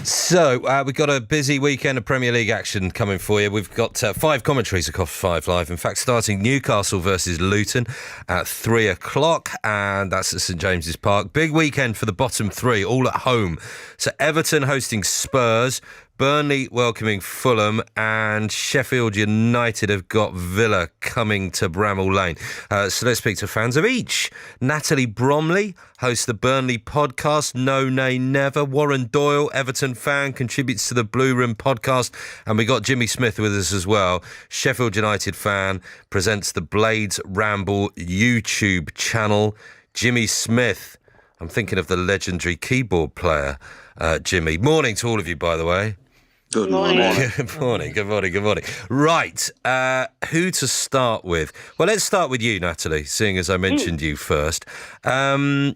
So, we've got a busy weekend of Premier League action coming for you. We've got 5 commentaries across 5 Live. In fact, starting Newcastle versus Luton at 3 o'clock, and that's at St James's Park. Big weekend for the bottom 3, all at home. So, Everton hosting Spurs, Burnley welcoming Fulham, and Sheffield United have got Villa coming to Bramall Lane. So let's speak to fans of each. Natalie Bromley hosts the Burnley podcast, No Nay Never. Warren Doyle, Everton fan, contributes to the Blue Room podcast. And we got Jimmy Smith with us as well. Sheffield United fan, presents the Blades Ramble YouTube channel. Jimmy Smith, I'm thinking of the legendary keyboard player, Jimmy. Morning to all of you, by the way. Good morning. Good morning. Right, who to start with? Well, let's start with you, Natalie, seeing as I mentioned you first. I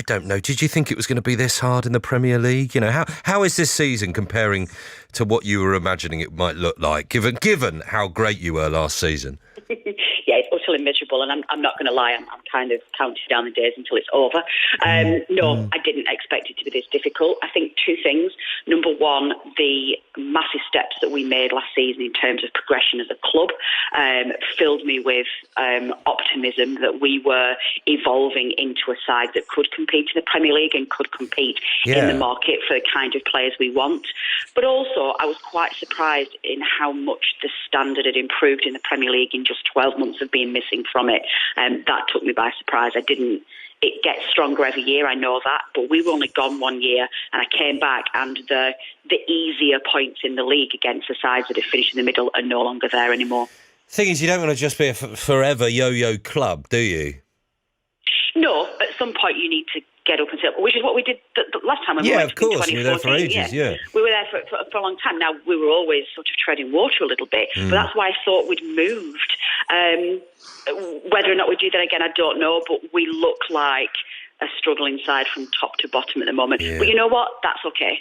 don't know, did you think it was going to be this hard in the Premier League? You know, how is this season comparing to what you were imagining it might look like, given how great you were last season? Yeah, it's utterly miserable, and I'm not going to lie, I'm kind of counting down the days until it's over. No, I didn't expect it to be this difficult. I think 2 things. Number one, the massive steps that we made last season in terms of progression as a club filled me with optimism that we were evolving into a side that could compete in the Premier League and could compete in the market for the kind of players we want. But also, I was quite surprised in how much the standard had improved in the Premier League in just 12 months of being missing from it. That took me by surprise. It gets stronger every year, I know that, but we were only gone 1 year, and I came back, and the easier points in the league against the sides that have finished in the middle are no longer there anymore. Thing is, you don't want to just be a forever yo-yo club, do you? No, at some point you need to get up and sit up, which is what we did the last time when we went of course, in 2014. you were there for ages, yeah. We were there for a long time. Now, we were always sort of treading water a little bit, but that's why I thought we'd moved. Whether or not we do that again, I don't know, but we look like a struggling side from top to bottom at the moment. Yeah. But you know what? That's okay.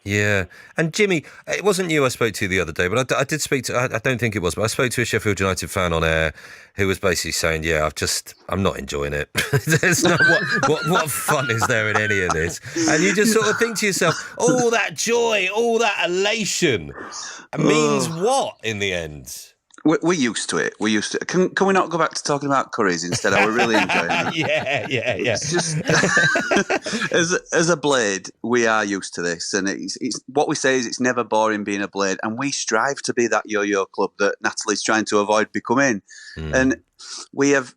Yeah. And Jimmy, it wasn't you I spoke to the other day, but I did speak to, I don't think it was, but I spoke to a Sheffield United fan on air who was basically saying, I'm not enjoying it. There's no, what fun is there in any of this? And you just sort of think to yourself, all that joy, all that elation means what in the end? We're used to it. Can we not go back to talking about curries instead? We're really enjoying it. Yeah. It's just, as a Blade, we are used to this, and it's what we say is it's never boring being a Blade, and we strive to be that yo-yo club that Natalie's trying to avoid becoming. And we have.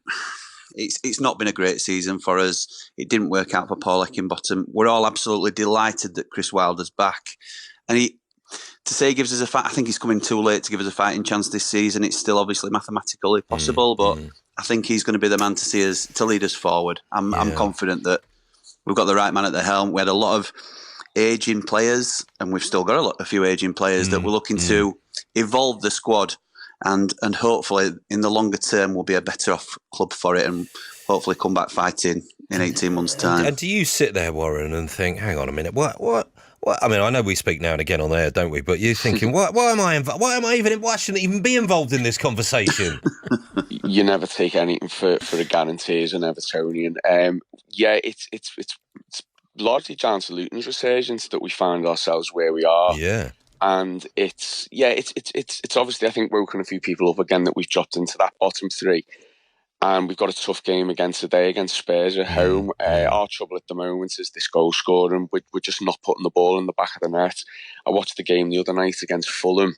It's not been a great season for us. It didn't work out for Paul Heckingbottom. We're all absolutely delighted that Chris Wilder's back, and to say he gives us a fight, I think he's coming too late to give us a fighting chance this season. It's still obviously mathematically possible, but I think he's going to be the man to lead us forward. I'm confident that we've got the right man at the helm. We had a lot of ageing players, and we've still got a few ageing players that we're looking to evolve the squad, and hopefully in the longer term we'll be a better off club for it, and hopefully come back fighting in 18 months' time. And do you sit there, Warren, and think, hang on a minute, what? I mean, I know we speak now and again on air, don't we? But you're thinking, why shouldn't I even be involved in this conversation? You never take anything for a guarantee as an Evertonian. It's largely down to Luton's resurgence that we find ourselves where we are. Yeah. And it's obviously, I think, woken a few people up again that we've dropped into that bottom 3. And we've got a tough game against Spurs at home. Our trouble at the moment is this goal scoring. We're just not putting the ball in the back of the net. I watched the game the other night against Fulham,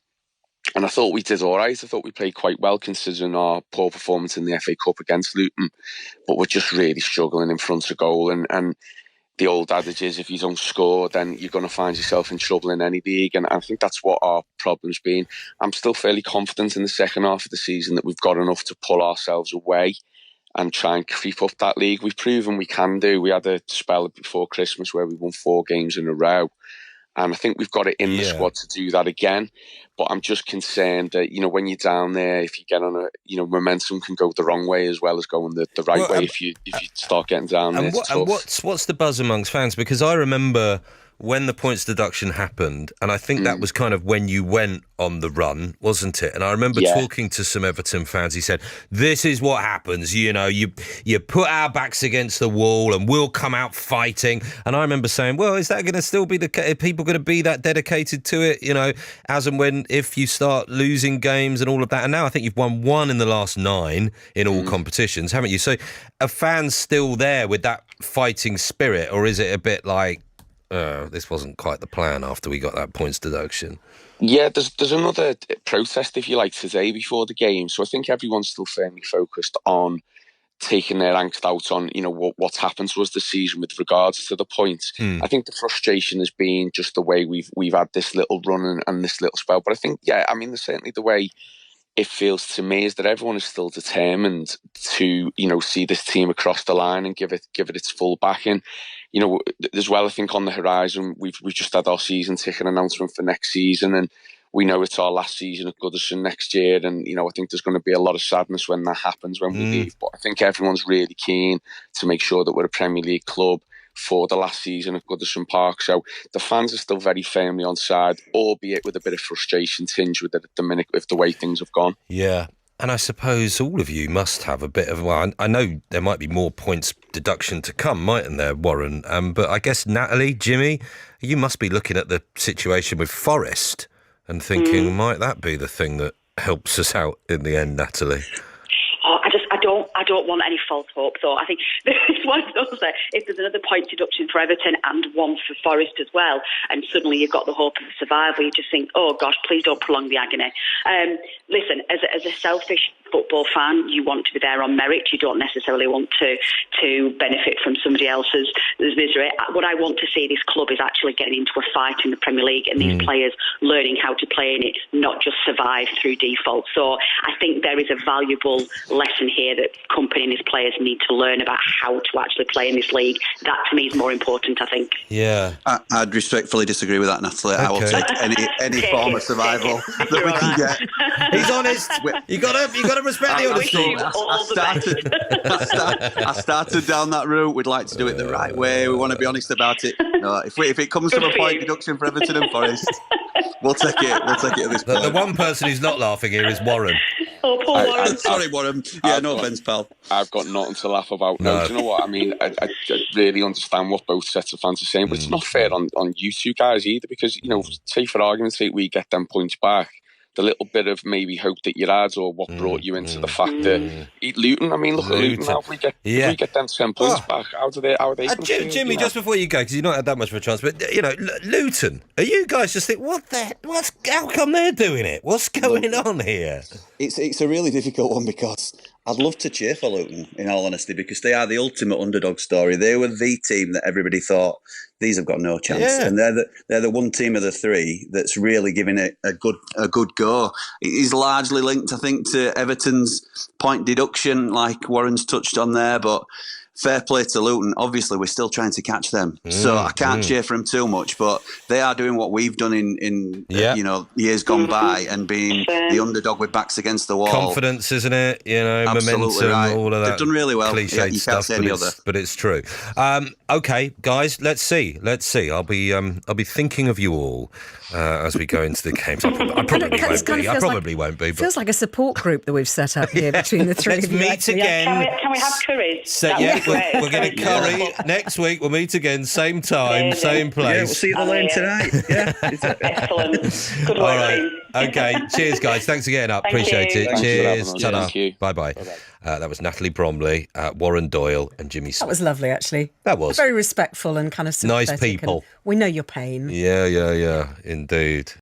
and I thought we did all right. I thought we played quite well considering our poor performance in the FA Cup against Luton. But we're just really struggling in front of goal. And the old adage is if you don't score, then you're going to find yourself in trouble in any league. And I think that's what our problem's been. I'm still fairly confident in the second half of the season that we've got enough to pull ourselves away and try and creep up that league. We've proven we can do. We had a spell before Christmas where we won 4 games in a row. And I think we've got it in the squad to do that again. But I'm just concerned that, when you're down there, if you get on momentum can go the wrong way as well as going the right way if you start getting down there. And what's the buzz amongst fans? Because I remember when the points deduction happened, and I think that was kind of when you went on the run, wasn't it? And I remember talking to some Everton fans. He said, "This is what happens. You know, you put our backs against the wall, and we'll come out fighting." And I remember saying, "Well, is that going to still be the case? Are people going to be that dedicated to it? You know, as and when if you start losing games and all of that." And now I think you've won 1 in the last 9 in all competitions, haven't you? So, are fans still there with that fighting spirit, or is it a bit like, this wasn't quite the plan after we got that points deduction? Yeah, there's another protest, if you like, today before the game. So I think everyone's still firmly focused on taking their angst out on, you know, what's happened to us this season with regards to the points. I think the frustration has been just the way we've had this little run and this little spell. But I think, certainly the way it feels to me is that everyone is still determined to, you know, see this team across the line and give it its full backing. You know, as well, I think on the horizon, we've just had our season ticket announcement for next season, and we know it's our last season at Goodison next year. And, you know, I think there's going to be a lot of sadness when that happens, when we leave. But I think everyone's really keen to make sure that we're a Premier League club for the last season at Goodison Park. So the fans are still very firmly on side, albeit with a bit of frustration tinge with it at the minute with the way things have gone. Yeah. And I suppose all of you must have a bit of, well, I know there might be more points deduction to come, mightn't there, Warren? But I guess, Natalie, Jimmy, you must be looking at the situation with Forest and thinking, might that be the thing that helps us out in the end, Natalie? I don't want any false hope, though. I think it's one of those that if there's another point deduction for Everton and one for Forest as well, and suddenly you've got the hope of survival, you just think, oh gosh, please don't prolong the agony. Listen, as a selfish football fan, you want to be there on merit. You don't necessarily want to benefit from somebody else's misery. What I want to see this club is actually getting into a fight in the Premier League, and these players learning how to play in it, not just survive through default. So I think there is a valuable lesson here that company and his players need to learn about how to actually play in this league. That to me is more important, I think. Yeah. I'd respectfully disagree with that, Natalie. I will take any form of survival that we can get. He's honest. You got to respect the honesty. I started down that route. We'd like to do it the right way. We want to be honest about it. No, if it comes from a point deduction for Everton and Forest, we'll take it. We'll take it at this point. The one person who's not laughing here is Warren. Oh, poor Warren. Sorry, Warren. Yeah, no offence, pal. I've got nothing to laugh about. No, do you know what I mean? I really understand what both sets of fans are saying, but it's not fair on you two guys either, because, you know, say for argument's sake we get them points back, the little bit of maybe hope that you had, or what brought you into the fact that Luton. I mean, look at Luton now. If we get them 10 points back, how are they? Jimmy, just before you go, because you've not had that much of a chance, but you know, Luton, are you guys just think how come they're doing it? What's going on here? It's a really difficult one, because I'd love to cheer for Luton, in all honesty, because they are the ultimate underdog story. They were the team that everybody thought, these have got no chance, and they're the one team of the three that's really giving it a good go. It is largely linked, I think, to Everton's point deduction, like Warren's touched on there, but fair play to Luton. Obviously, we're still trying to catch them, so I can't cheer for them too much. But they are doing what we've done in years gone by, and being the underdog with backs against the wall. Confidence, isn't it? You know, absolutely momentum, right. all of that. They've done really well. Cliched you stuff, can't say any other. But it's true. Okay, guys, let's see. I'll be thinking of you all as we go into the games. I probably won't be. It feels like a support group that we've set up here between the three Let's of you. meet again. Can we have curries? So, we're going to curry next week. We'll meet again, same time, same place. Yeah, we'll see you at the lane tonight. Yeah, excellent. Good All work, right. team. Okay. Cheers, guys. Thanks again. Appreciate it. Thanks Cheers. for Ta-da. Thank you. Bye-bye. That was Natalie Bromley, Warren Doyle, and Jimmy Smith. That was lovely, actually. That was. Very respectful and kind of sympathetic. Nice people. And we know your pain. Yeah. Indeed.